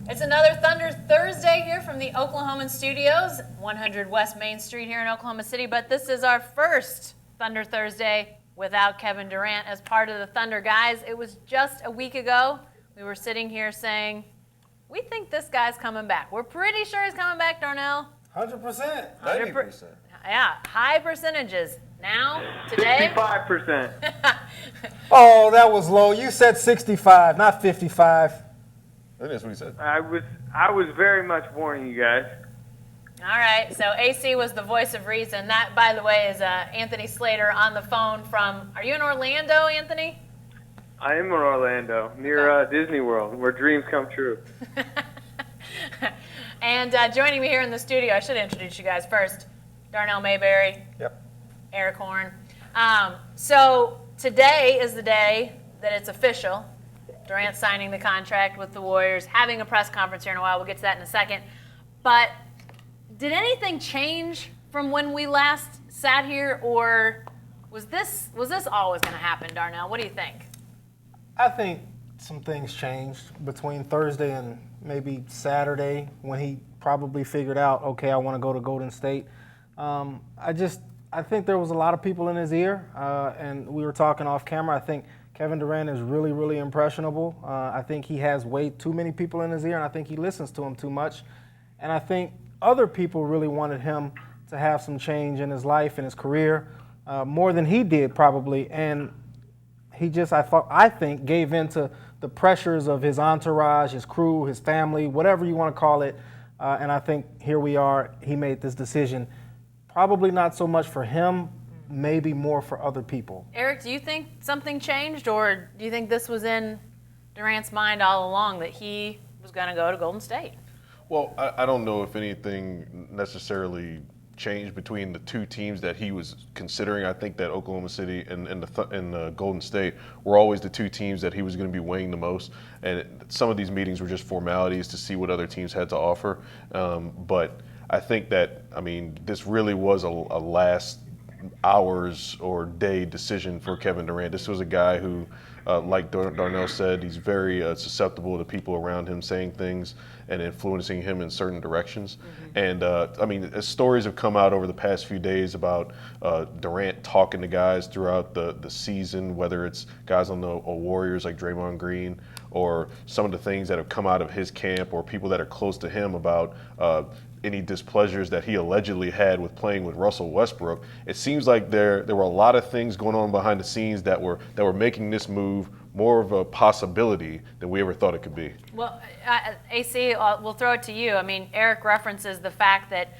It's another Thunder Thursday here from the Oklahoman studios, 100 West Main Street here in Oklahoma City. But this is our first Thunder Thursday without Kevin Durant as part of the Thunder guys. It was just a week ago. We were sitting here saying, we think this guy's coming back. We're pretty sure he's coming back, Darnell. 100%. 90%. Yeah, high percentages. Now, today. 65%. Oh, that was low. You said 65, not 55. I think that's what he said. I was very much warning you guys. All right, so AC was the voice of reason. That, by the way, is Anthony Slater on the phone from, are you in Orlando, Anthony? I am in Orlando, near Disney World, where dreams come true. And joining me here in the studio, I should introduce you guys first, Darnell Mayberry. Yep. Eric Horn. So today is the day that it's official. Durant signing the contract with the Warriors, having a press conference here in a while. We'll get to that in a second. But did anything change from when we last sat here, or was this always going to happen, Darnell? What do you think? I think some things changed between Thursday and maybe Saturday when he probably figured out, okay, I want to go to Golden State. I think there was a lot of people in his ear, and we were talking off camera. I think Kevin Durant is really, really impressionable. I think he has way too many people in his ear, and I think he listens to them too much. And I think other people really wanted him to have some change in his life and his career, more than he did probably. And he just, I think, gave in to the pressures of his entourage, his crew, his family, whatever you want to call it. And I think here we are. He made this decision. Probably not so much for him, maybe more for other people. Eric, do you think something changed, or do you think this was in Durant's mind all along that he was going to go to Golden State? Well, I don't know if anything necessarily changed between the two teams that he was considering. I think that Oklahoma City and Golden State were always the two teams that he was going to be weighing the most. And some of these meetings were just formalities to see what other teams had to offer. But I think that, this really was a last hours or day decision for Kevin Durant. This was a guy who, like Darnell said, he's very susceptible to people around him saying things and influencing him in certain directions. Mm-hmm. And as stories have come out over the past few days about Durant talking to guys throughout the season, whether it's guys on the Warriors like Draymond Green, or some of the things that have come out of his camp, or people that are close to him about any displeasures that he allegedly had with playing with Russell Westbrook. It seems like there were a lot of things going on behind the scenes that were making this move more of a possibility than we ever thought it could be. Well, AC, we'll throw it to you. Eric references the fact that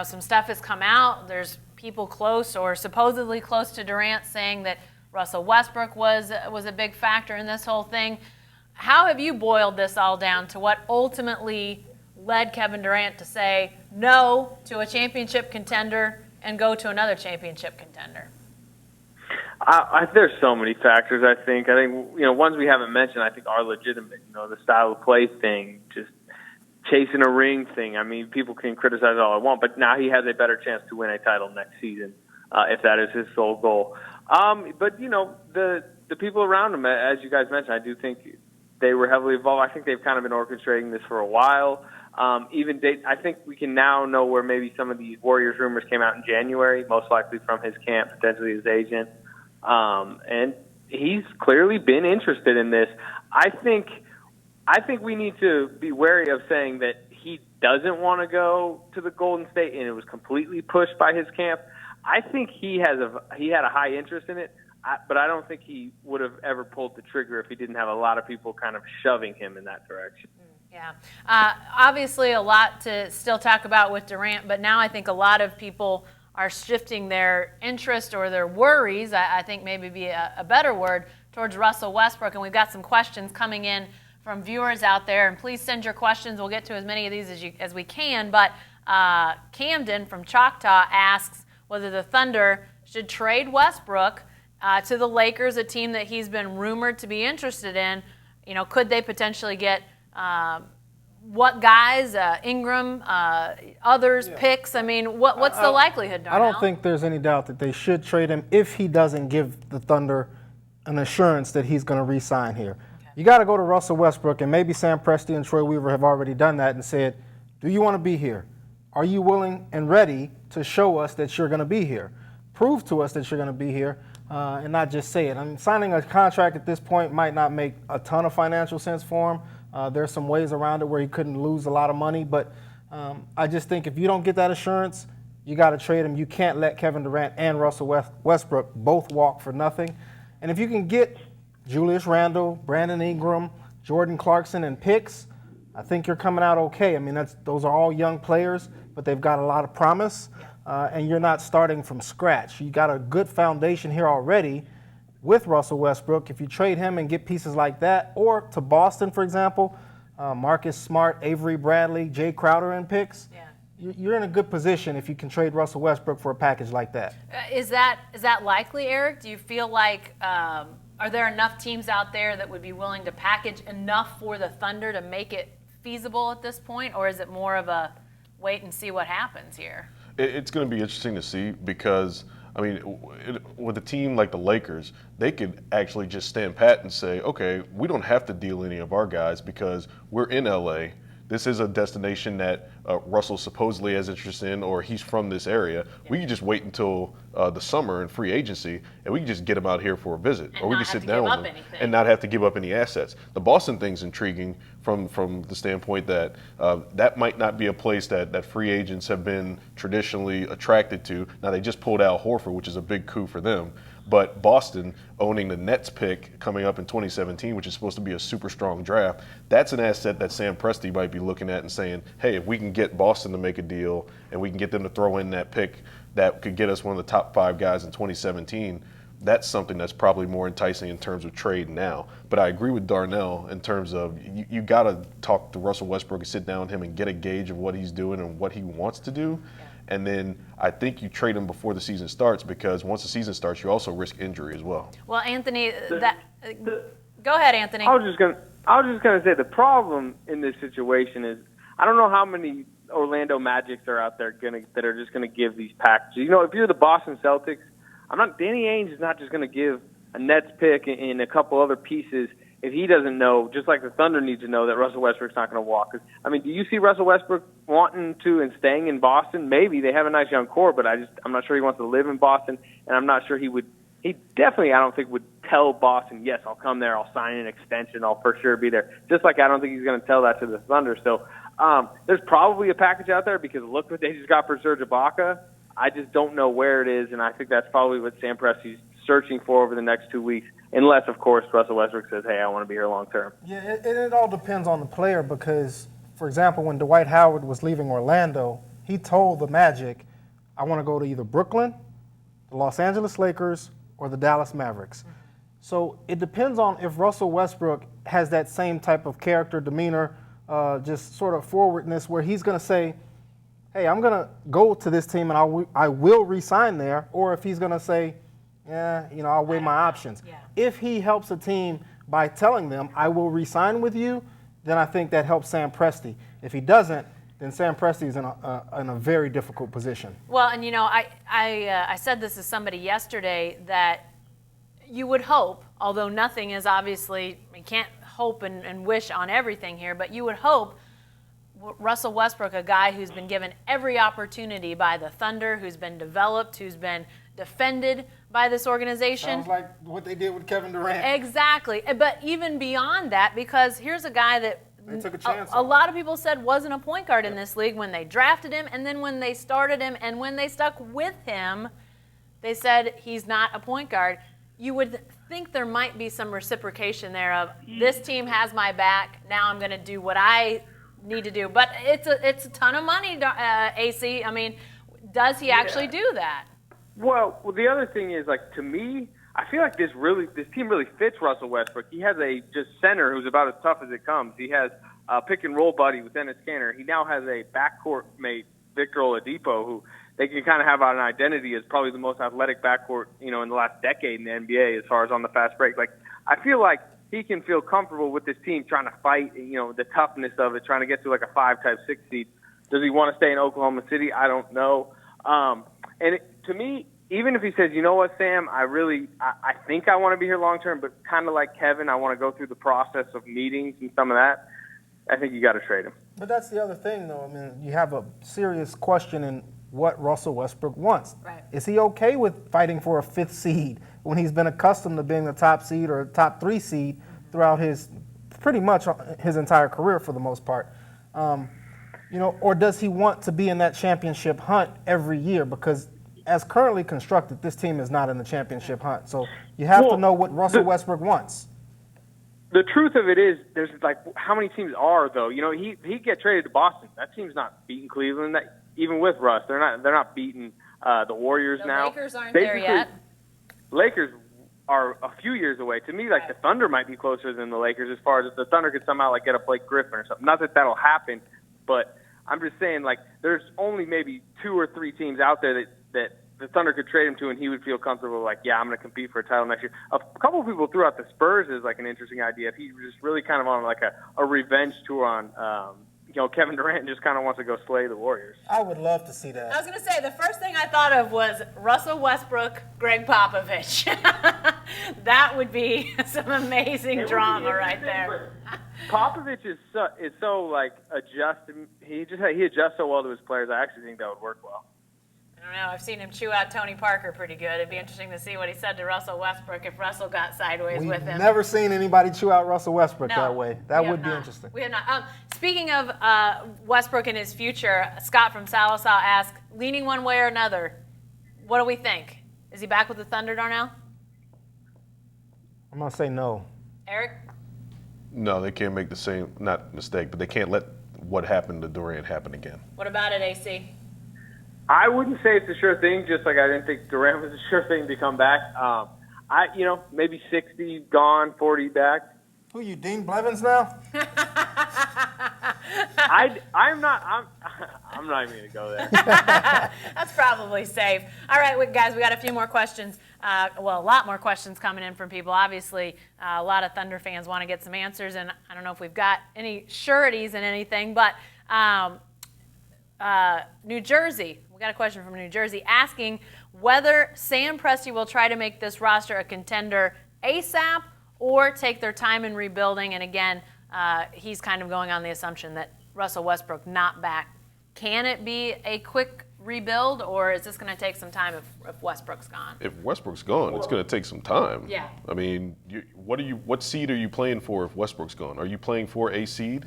some stuff has come out. There's people close or supposedly close to Durant saying that Russell Westbrook was a big factor in this whole thing. How have you boiled this all down to what ultimately led Kevin Durant to say no to a championship contender and go to another championship contender? There's so many factors, I think. Ones we haven't mentioned, I think, are legitimate. The style of play thing, just chasing a ring thing. People can criticize all they want, but now he has a better chance to win a title next season if that is his sole goal. But the people around him, as you guys mentioned, I do think they were heavily involved. I think they've kind of been orchestrating this for a while. I think we can now know where maybe some of these Warriors rumors came out in January, most likely from his camp, potentially his agent. And he's clearly been interested in this. I think we need to be wary of saying that he doesn't want to go to the Golden State and it was completely pushed by his camp. I think he had a high interest in it, but I don't think he would have ever pulled the trigger if he didn't have a lot of people kind of shoving him in that direction. Yeah. Obviously a lot to still talk about with Durant, but now I think a lot of people are shifting their interest or their worries, I think maybe be a better word, towards Russell Westbrook. And we've got some questions coming in from viewers out there. And please send your questions. We'll get to as many of these as we can. But Camden from Choctaw asks whether the Thunder should trade Westbrook to the Lakers, a team that he's been rumored to be interested in. Could they potentially get what guys, Ingram, others, picks? What's the likelihood, Darnell? I don't think there's any doubt that they should trade him if he doesn't give the Thunder an assurance that he's going to re-sign here. You got to go to Russell Westbrook, and maybe Sam Presti and Troy Weaver have already done that and said, do you want to be here? Are you willing and ready to show us that you're going to be here? Prove to us that you're going to be here, and not just say it. I mean, signing a contract at this point might not make a ton of financial sense for him. There's some ways around it where he couldn't lose a lot of money, but I just think if you don't get that assurance, you got to trade him. You can't let Kevin Durant and Russell Westbrook both walk for nothing. And if you can get Julius Randle, Brandon Ingram, Jordan Clarkson, and picks, I think you're coming out okay. I mean, those are all young players, but they've got a lot of promise, and you're not starting from scratch. You got a good foundation here already with Russell Westbrook. If you trade him and get pieces like that, or to Boston, for example, Marcus Smart, Avery Bradley, Jay Crowder, and picks, you're in a good position if you can trade Russell Westbrook for a package like that. Is that likely, Eric? Do you feel like are there enough teams out there that would be willing to package enough for the Thunder to make it feasible at this point, or is it more of a wait and see what happens here? It's going to be interesting to see because, I mean, with a team like the Lakers, they could actually just stand pat and say, okay, we don't have to deal any of our guys because we're in LA. This is a destination that Russell supposedly has interest in, or he's from this area. We can just wait until the summer in free agency, and we can just get him out here for a visit, and or we can sit down with him anything. and not have to give up any assets. The Boston thing's intriguing from the standpoint that that might not be a place that free agents have been traditionally attracted to. Now they just pulled Al Horford, which is a big coup for them. But Boston owning the Nets pick coming up in 2017, which is supposed to be a super strong draft, that's an asset that Sam Presti might be looking at and saying, hey, if we can get Boston to make a deal and we can get them to throw in that pick that could get us one of the top 5 guys in 2017, that's something that's probably more enticing in terms of trade now. But I agree with Darnell in terms of you got to talk to Russell Westbrook and sit down with him and get a gauge of what he's doing and what he wants to do. Yeah. And then I think you trade him before the season starts because once the season starts, you also risk injury as well. Well, Anthony, go ahead, Anthony. I was just gonna say the problem in this situation is I don't know how many Orlando Magics are out there that are just gonna give these packages. You know, if you're the Boston Celtics, Danny Ainge is not just gonna give a Nets pick and a couple other pieces if he doesn't know, just like the Thunder need to know that Russell Westbrook's not going to walk. I mean, do you see Russell Westbrook wanting to and staying in Boston? Maybe. They have a nice young core, but I'm not sure he wants to live in Boston, and I'm not sure he definitely, I don't think, would tell Boston, yes, I'll come there, I'll sign an extension, I'll for sure be there. Just like I don't think he's going to tell that to the Thunder. So there's probably a package out there because look what they just got for Serge Ibaka. I just don't know where it is, and I think that's probably what Sam Presti's searching for over the next 2 weeks, unless, of course, Russell Westbrook says, hey, I want to be here long term. Yeah, it all depends on the player because, for example, when Dwight Howard was leaving Orlando, he told the Magic, I want to go to either Brooklyn, the Los Angeles Lakers, or the Dallas Mavericks. Mm-hmm. So it depends on if Russell Westbrook has that same type of character, demeanor, just sort of forwardness where he's going to say, hey, I'm going to go to this team and I will re-sign there, or if he's going to say, yeah, I'll weigh my options. Yeah. If he helps a team by telling them, I will re-sign with you, then I think that helps Sam Presti. If he doesn't, then Sam Presti is in a very difficult position. Well, and I said this to somebody yesterday that you would hope, although nothing is obviously, we can't hope and wish on everything here, but you would hope Russell Westbrook, a guy who's been given every opportunity by the Thunder, who's been developed, who's been defended by this organization. Sounds like what they did with Kevin Durant. Exactly. But even beyond that, because here's a guy that they took a chance a lot of people said wasn't a point guard in this league when they drafted him, and then when they started him and when they stuck with him, they said he's not a point guard. You would think there might be some reciprocation there of this team has my back, now I'm going to do what I need to do. But it's a ton of money, AC. I mean, does he actually do that? Well, the other thing is, like, to me, I feel like this team really fits Russell Westbrook. He has a just center who's about as tough as it comes. He has a pick and roll buddy with Dennis Kanter. He now has a backcourt mate, Victor Oladipo, who they can kind of have an identity as probably the most athletic backcourt, in the last decade in the NBA as far as on the fast break. Like, I feel like he can feel comfortable with this team trying to fight, the toughness of it, trying to get to like a 5-type 6 seed. Does he want to stay in Oklahoma City? I don't know. To me, even if he says, you know what, Sam, I think I want to be here long term, but kind of like Kevin, I want to go through the process of meetings and some of that, I think you got to trade him. But that's the other thing, though. I mean, you have a serious question in what Russell Westbrook wants. Right. Is he okay with fighting for a 5th seed when he's been accustomed to being the top seed or top 3 seed throughout pretty much his entire career for the most part? Or does he want to be in that championship hunt every year? Because as currently constructed, this team is not in the championship hunt. So you have to know what Russell Westbrook wants. The truth of it is, there's like how many teams are though? He get traded to Boston. That team's not beating Cleveland. Even with Russ, they're not beating the Warriors now. The Lakers aren't there yet. Lakers are a few years away. To me, like the Thunder might be closer than the Lakers as far as if the Thunder could somehow like get a Blake Griffin or something. Not that that'll happen, but I'm just saying like there's only maybe 2 or 3 teams out there that the Thunder could trade him to, and he would feel comfortable, like, yeah, I'm going to compete for a title next year. A couple of people threw out the Spurs as, like, an interesting idea. If he was just really kind of on, like, a revenge tour on, Kevin Durant just kind of wants to go slay the Warriors. I would love to see that. I was going to say, the first thing I thought of was Russell Westbrook, Greg Popovich. That would be some amazing drama right there. Popovich is so like, adjusting. He adjusts so well to his players. I actually think that would work well. I don't know. I've seen him chew out Tony Parker pretty good. It'd be interesting to see what he said to Russell Westbrook if Russell got sideways with him. We've never seen anybody chew out Russell Westbrook No, that way. That would be interesting. We have not. Speaking of Westbrook and his future, Scott from Sallisaw asked, leaning one way or another, what do we think? Is he back with the Thunder, Darnell? I'm going to say no. Eric? No, they can't make the same, not mistake, but they can't let what happened to Durant happen again. What about it, AC? I wouldn't say it's a sure thing, just like I didn't think Durant was a sure thing to come back. Maybe 60 gone, 40 back. Who you, Dean Blevins now? I'm not even going to go there. That's probably safe. All right, guys, we got a few more questions. A lot more questions coming in from people. Obviously, a lot of Thunder fans want to get some answers, and I don't know if we've got any sureties in anything, but New Jersey, we got a question from New Jersey asking whether Sam Presti will try to make this roster a contender ASAP or take their time in rebuilding. And again, he's kind of going on the assumption that Russell Westbrook not back. Can it be a quick rebuild, or is this going to take some time if Westbrook's gone? If Westbrook's gone, it's going to take some time. Yeah. I mean, what seed are you playing for if Westbrook's gone? Are you playing for a seed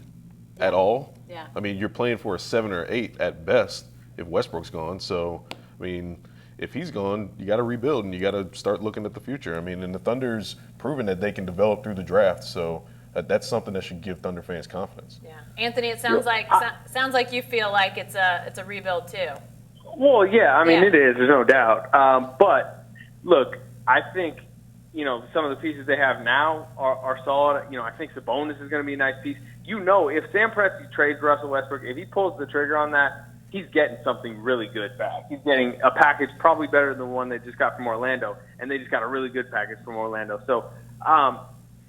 at all? Yeah. I mean, you're playing for a 7 or 8 at best if Westbrook's gone. So, I mean, if he's gone, you got to rebuild and you got to start looking at the future. I mean, and the Thunder's proven that they can develop through the draft. So that's something that should give Thunder fans confidence. Yeah. Anthony, it sounds like you feel like it's a rebuild too. Well, yeah, I mean, It is. There's no doubt. But look, I think some of the pieces they have now are solid. I think Sabonis is going to be a nice piece. If Sam Presti trades Russell Westbrook, if he pulls the trigger on that, he's getting something really good back. He's getting a package probably better than the one they just got from Orlando, and they just got a really good package from Orlando. So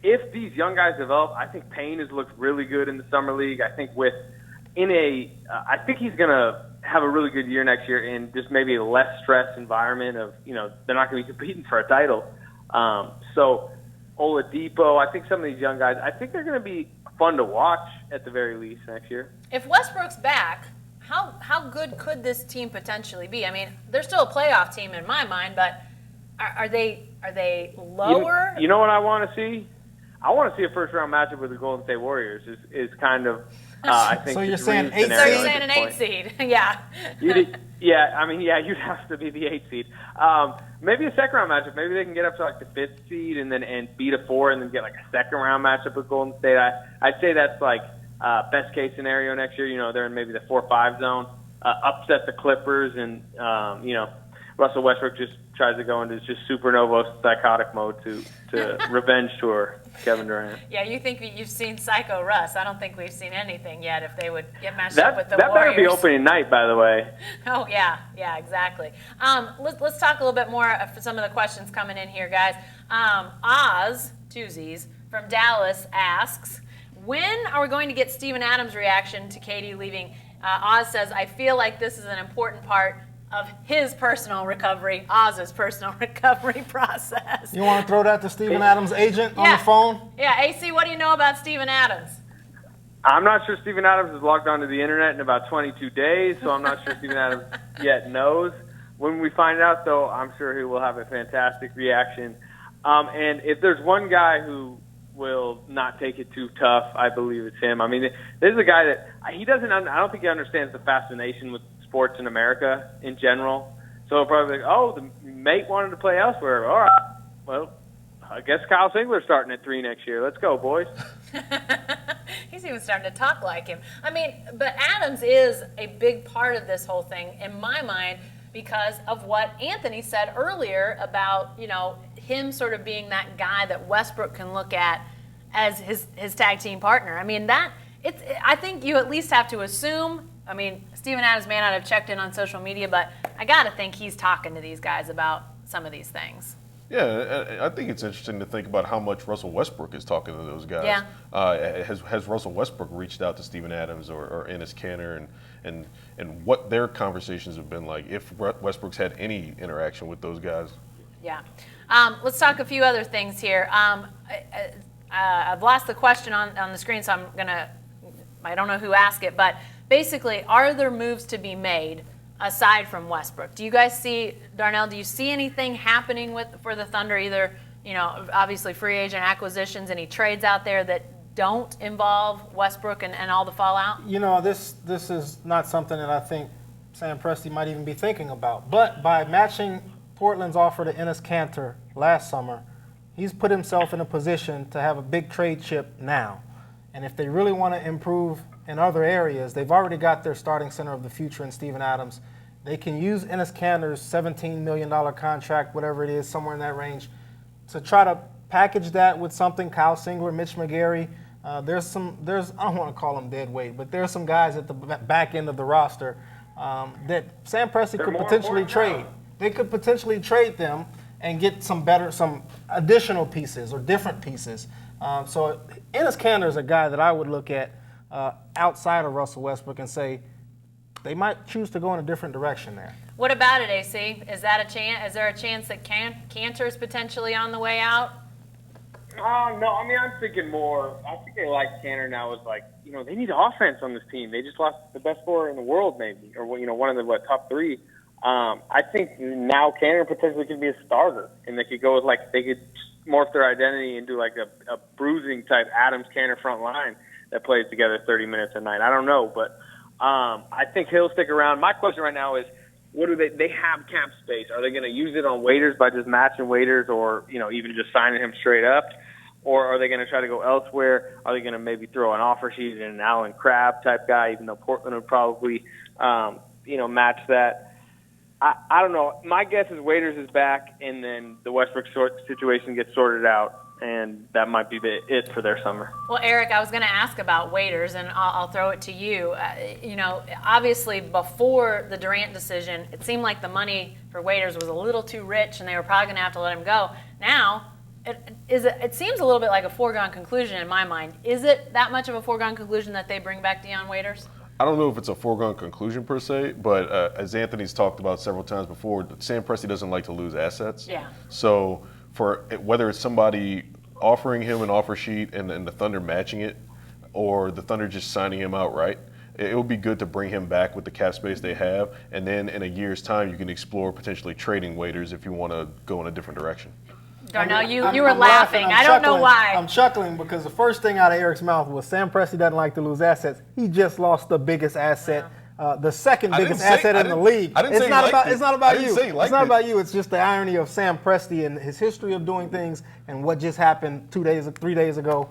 if these young guys develop, I think Payne has looked really good in the summer league. I think I think he's going to have a really good year next year in just maybe a less stressed environment of, they're not going to be competing for a title. So Oladipo, I think some of these young guys, I think they're going to be fun to watch at the very least next year. If Westbrook's back, how good could this team potentially be? I mean, they're still a playoff team in my mind, but are they lower? You know what I want to see? I want to see a first-round matchup with the Golden State Warriors. Is kind of I think. So you're saying 8 seed? So you're saying an 8 seed? Yeah. You'd have to be the 8 seed. Maybe a second-round matchup. Maybe they can get up to like the 5th seed and beat a 4 and then get like a second-round matchup with Golden State. I'd say that's like best-case scenario next year. They're in maybe the 4-5 zone. Upset the Clippers and Russell Westbrook just tries to go into just supernova psychotic mode to revenge tour Kevin Durant. Yeah, you think you've seen Psycho Russ. I don't think we've seen anything yet if they would get matched up with the Warriors. That better be opening night, by the way. Oh, yeah, exactly. Let's talk a little bit more for some of the questions coming in here, guys. Oz, Twosies, from Dallas asks, when are we going to get Steven Adams' reaction to KD leaving? Oz says, I feel like this is an important part of his personal recovery, Oz's personal recovery process. You want to throw that to Steven Adams' agent on the phone? Yeah, AC, what do you know about Steven Adams? I'm not sure Steven Adams has logged onto the internet in about 22 days, so I'm not sure Steven Adams yet knows. When we find out, though, I'm sure he will have a fantastic reaction. And if there's one guy who will not take it too tough, I believe it's him. I mean, this is a guy that I don't think he understands the fascination with sports in America in general. So he'll probably be like, oh, the mate wanted to play elsewhere. All right, well, I guess Kyle Singler's starting at 3 next year. Let's go, boys. He's even starting to talk like him. I mean, but Adams is a big part of this whole thing in my mind because of what Anthony said earlier about, him sort of being that guy that Westbrook can look at as his tag team partner. I mean, I think you at least have to assume, I mean, Steven Adams may not have checked in on social media, but I got to think he's talking to these guys about some of these things. Yeah, I think it's interesting to think about how much Russell Westbrook is talking to those guys. Yeah. Has Russell Westbrook reached out to Steven Adams or Enes Kanter and what their conversations have been like, if Westbrook's had any interaction with those guys? Yeah. Let's talk a few other things here. I've lost the question on the screen, so I don't know who asked it, but basically, are there moves to be made aside from Westbrook? Do you guys see, Darnell, do you see anything happening for the Thunder, either, obviously free agent acquisitions, any trades out there that don't involve Westbrook and all the fallout? This is not something that I think Sam Presti might even be thinking about. But by matching Portland's offer to Enes Kanter last summer, he's put himself in a position to have a big trade chip now. And if they really want to improve in other areas, they've already got their starting center of the future in Steven Adams. They can use Enes Kanter's $17 million contract, whatever it is, somewhere in that range, to try to package that with something. Kyle Singler, Mitch McGary. I don't want to call them dead weight, but there's some guys at the back end of the roster that Sam Presti could potentially trade. They could potentially trade them and get some additional pieces or different pieces. So Enes Kanter is a guy that I would look at outside of Russell Westbrook and say they might choose to go in a different direction there. What about it, AC? Is that a chance? Is there a chance that Kanter is potentially on the way out? No, I mean, I'm thinking more. I think they like Kanter now as they need offense on this team. They just lost the best scorer in the world, maybe, or one of the top 3. I think now Kanter potentially could be a starter, and they could go with they could morph their identity into a bruising type Adams Kanter front line that plays together 30 minutes a night. I don't know, but I think he'll stick around. My question right now is, what do they have cap space? Are they going to use it on waiters by just matching waiters, or even just signing him straight up? Or are they going to try to go elsewhere? Are they going to maybe throw an offer sheet in an Allen Crabbe type guy, even though Portland would probably, match that? I don't know. My guess is Waiters is back, and then the Westbrook situation gets sorted out, and that might be it for their summer. Well, Eric, I was going to ask about Waiters, and I'll throw it to you. Obviously before the Durant decision, it seemed like the money for Waiters was a little too rich, and they were probably going to have to let him go. Now, it seems a little bit like a foregone conclusion in my mind. Is it that much of a foregone conclusion that they bring back Dion Waiters? I don't know if it's a foregone conclusion per se, but as Anthony's talked about several times before, Sam Presti doesn't like to lose assets. Yeah. So whether it's somebody offering him an offer sheet and the Thunder matching it, or the Thunder just signing him outright, it would be good to bring him back with the cap space they have, and then in a year's time you can explore potentially trading Waiters if you want to go in a different direction. Darnell, you were laughing. I don't know why. I'm chuckling because the first thing out of Eric's mouth was Sam Presti doesn't like to lose assets. He just lost the biggest asset, the second biggest asset in the league. It's not about you. It's not about you. It's just the irony of Sam Presti and his history of doing things and what just happened 3 days ago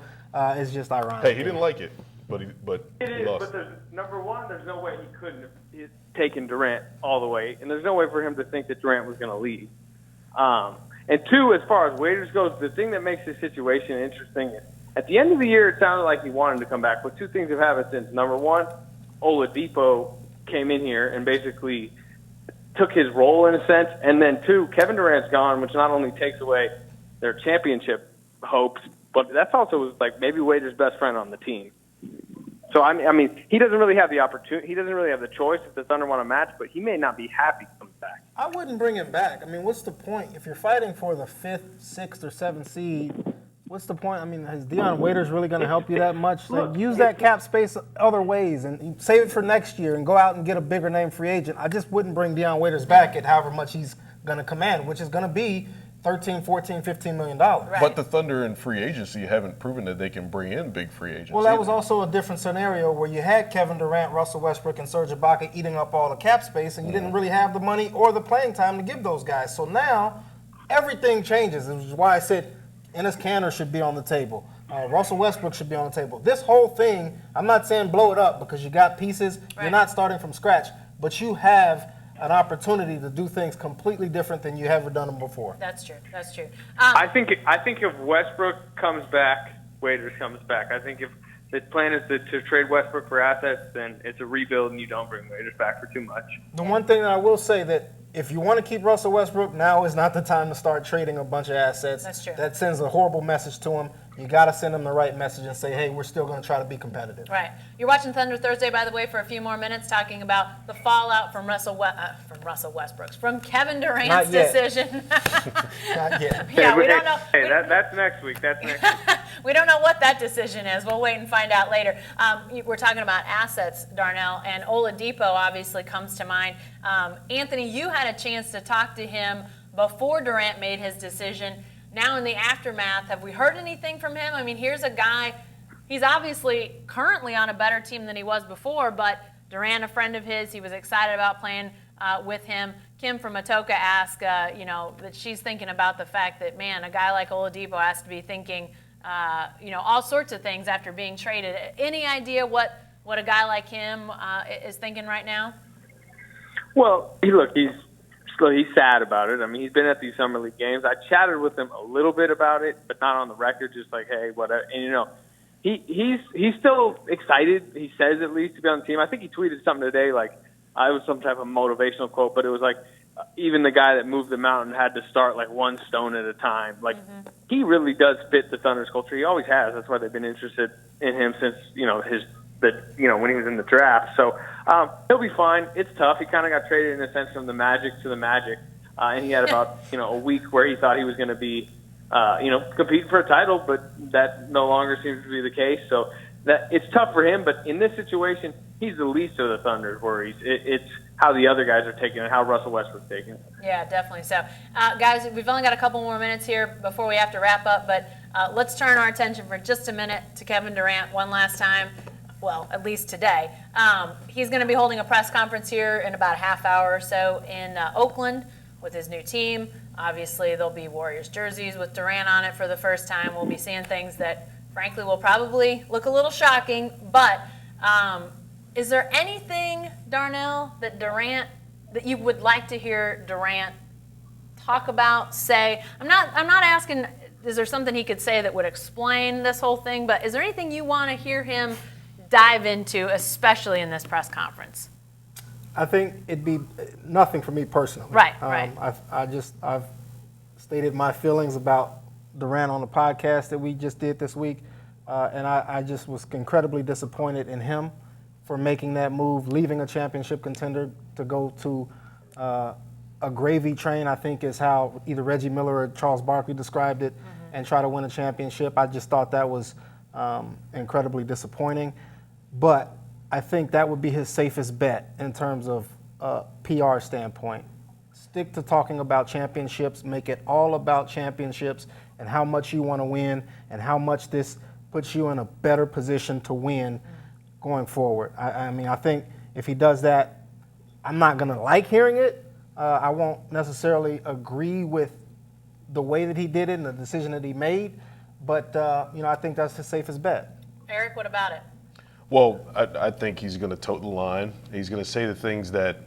is just ironic. Hey, he didn't like it, but he lost. But number one, there's no way he couldn't have taken Durant all the way, and there's no way for him to think that Durant was going to leave. And 2, as far as Waiters goes, the thing that makes this situation interesting is at the end of the year, it sounded like he wanted to come back. But 2 things have happened since. Number 1, Oladipo came in here and basically took his role in a sense. And then 2, Kevin Durant's gone, which not only takes away their championship hopes, but that's also maybe Waiters' best friend on the team. So, I mean, he doesn't really have the opportunity. He doesn't really have the choice if the Thunder want to match, but he may not be happy coming back. I wouldn't bring him back. I mean, what's the point? If you're fighting for the 5th, 6th, or 7th seed, what's the point? I mean, is Deion Waiters really going to help you that much? Like, use that cap space other ways and save it for next year and go out and get a bigger name free agent. I just wouldn't bring Deion Waiters back at however much he's going to command, which is going to be $13, $14, $15 million. Right. But the Thunder in free agency haven't proven that they can bring in big free agents. Well, that either. was also a different scenario where you had Kevin Durant, Russell Westbrook, and Serge Ibaka eating up all the cap space, and you didn't really have the money or the playing time to give those guys. So now everything changes, which is why I said Enes Kanter should be on the table. Russell Westbrook should be on the table. This whole thing, I'm not saying blow it up because you got pieces. Right. You're not starting from scratch, but you have an opportunity to do things completely different than you ever done them before. That's true. That's true. I think if Westbrook comes back, Waiters comes back. I think if the plan is to trade Westbrook for assets, then it's a rebuild and you don't bring Waiters back for too much. The one thing that I will say that if you want to keep Russell Westbrook, now is not the time to start trading a bunch of assets. That's true. That sends a horrible message to him. You got to send him the right message and say, hey, we're still going to try to be competitive. Right. You're watching Thunder Thursday, by the way, for a few more minutes, talking about the fallout from Russell Westbrook's, from Kevin Durant's Not yet. decision. Not yet. Yeah, we don't know. Hey, that's next week. That's next week. We don't know what that decision is. We'll wait and find out later. We're talking about assets, Darnell, and Oladipo obviously comes to mind. Anthony, you had a chance to talk to him before Durant made his decision. Now in the aftermath, have we heard anything from him? I mean, here's a guy, he's obviously currently on a better team than he was before, but Durant, a friend of his, he was excited about playing with him. Kim from Atoka asked, that she's thinking about the fact that, man, a guy like Oladipo has to be thinking, all sorts of things after being traded. Any idea what a guy like him is thinking right now? Well, he's sad about it. I mean, he's been at these summer league games. I chatted with him a little bit about it, but not on the record. Just like, hey, whatever. And he's still excited. He says at least to be on the team. I think he tweeted something today, like it was some type of motivational quote, but it was like even the guy that moved the mountain had to start like one stone at a time. Like he really does fit the Thunder's culture. He always has. That's why they've been interested in him since when he was in the draft. So he'll be fine. It's tough. He kind of got traded in a sense from the Magic to the Magic, and he had about a week where he thought he was going to be competing for a title, but that no longer seems to be the case. So that it's tough for him. But in this situation, he's the least of the Thunder's worries. It's how the other guys are taking it, how Russell Westbrook's taking it. Yeah, definitely. So, guys, we've only got a couple more minutes here before we have to wrap up, but let's turn our attention for just a minute to Kevin Durant one last time. Well, at least today. He's going to be holding a press conference here in about a half hour or so in Oakland with his new team. Obviously, there'll be Warriors jerseys with Durant on it for the first time. We'll be seeing things that, frankly, will probably look a little shocking. But is there anything, Darnell, that you would like to hear Durant talk about, say? I'm not asking, is there something he could say that would explain this whole thing? But is there anything you want to hear him dive into, especially in this press conference? I think it'd be nothing for me personally. Right, right. I've stated my feelings about Durant on the podcast that we just did this week, and I just was incredibly disappointed in him for making that move, leaving a championship contender to go to a gravy train, I think is how either Reggie Miller or Charles Barkley described it, and try to win a championship. I just thought that was incredibly disappointing. But I think that would be his safest bet in terms of PR standpoint. Stick to talking about championships, make it all about championships and how much you want to win and how much this puts you in a better position to win going forward. I mean, I think if he does that, I'm not going to like hearing it. I won't necessarily agree with the way that he did it and the decision that he made, but I think that's his safest bet. Eric, what about it? Well, I think he's going to toe the line. He's going to say the things that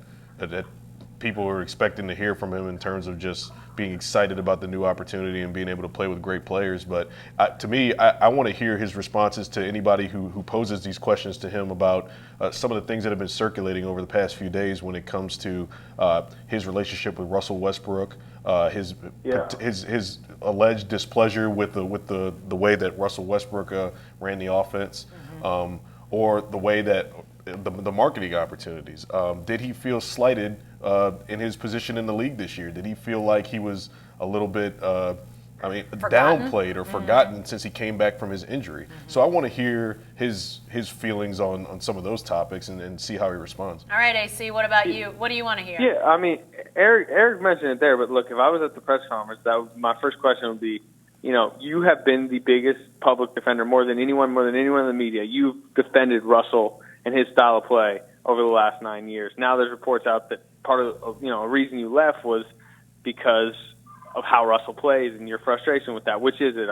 people are expecting to hear from him in terms of just being excited about the new opportunity and being able to play with great players. But to me, I want to hear his responses to anybody who poses these questions to him about some of the things that have been circulating over the past few days when it comes to his relationship with Russell Westbrook, his alleged displeasure with the way that Russell Westbrook ran the offense. Or the way that the marketing opportunities. Did he feel slighted in his position in the league this year? Did he feel like he was a little bit, downplayed or forgotten since he came back from his injury? So I want to hear his feelings on some of those topics and see how he responds. All right, AC, what about you? What do you want to hear? Yeah, I mean, Eric mentioned it there, but look, if I was at the press conference, my first question would be, you have been the biggest public defender more than anyone in the media. You've defended Russell and his style of play over the last 9 years. Now there's reports out that part of a reason you left was because of how Russell plays and your frustration with that. Which is it?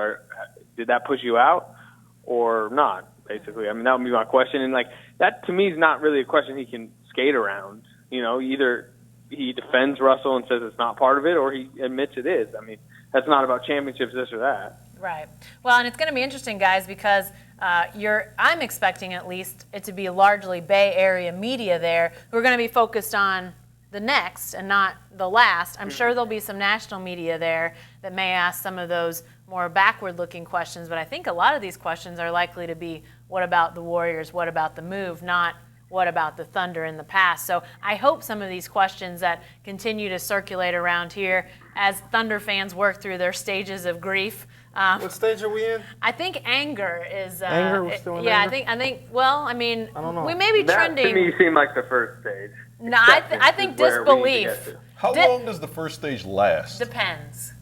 Did that push you out or not? Basically, I mean, that would be my question. And that to me is not really a question he can skate around. Either he defends Russell and says it's not part of it, or he admits it is. I mean, that's not about championships, this or that. Right. Well, and it's going to be interesting, guys, because I'm expecting at least it to be largely Bay Area media there who are going to be focused on the next and not the last. I'm sure there'll be some national media there that may ask some of those more backward-looking questions, but I think a lot of these questions are likely to be, what about the Warriors, what about the move, not what about the Thunder in the past. So I hope some of these questions that continue to circulate around here as Thunder fans work through their stages of grief. What stage are we in? I think anger is. Anger? We're still in yeah, anger? I think. Well, I mean, I don't know. we may be That trending. to me seemed like the first stage. No, I think Acceptance is where we need to disbelief. get to. How long does the first stage last? Depends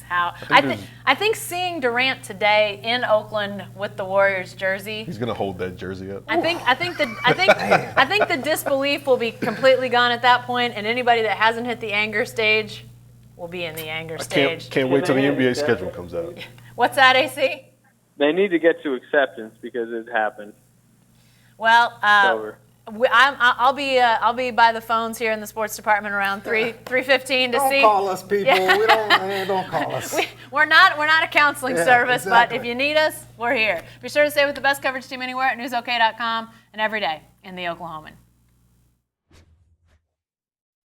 how. think I think seeing Durant today in Oakland with the Warriors jersey. He's going to hold that jersey up. I think the disbelief will be completely gone at that point, and anybody that hasn't hit the anger stage will be in the anger stage. Can't wait till the NBA schedule comes out. What's that, AC? They need to get to acceptance because it happened. Well, It's over. I'll be by the phones here in the sports department around 3:15 to Don't see. call us, people. Yeah. We don't call us. We're not a counseling Yeah, service, exactly. but if you need us, we're here. Be sure to stay with the best coverage team anywhere at newsok.com and every day in the Oklahoman.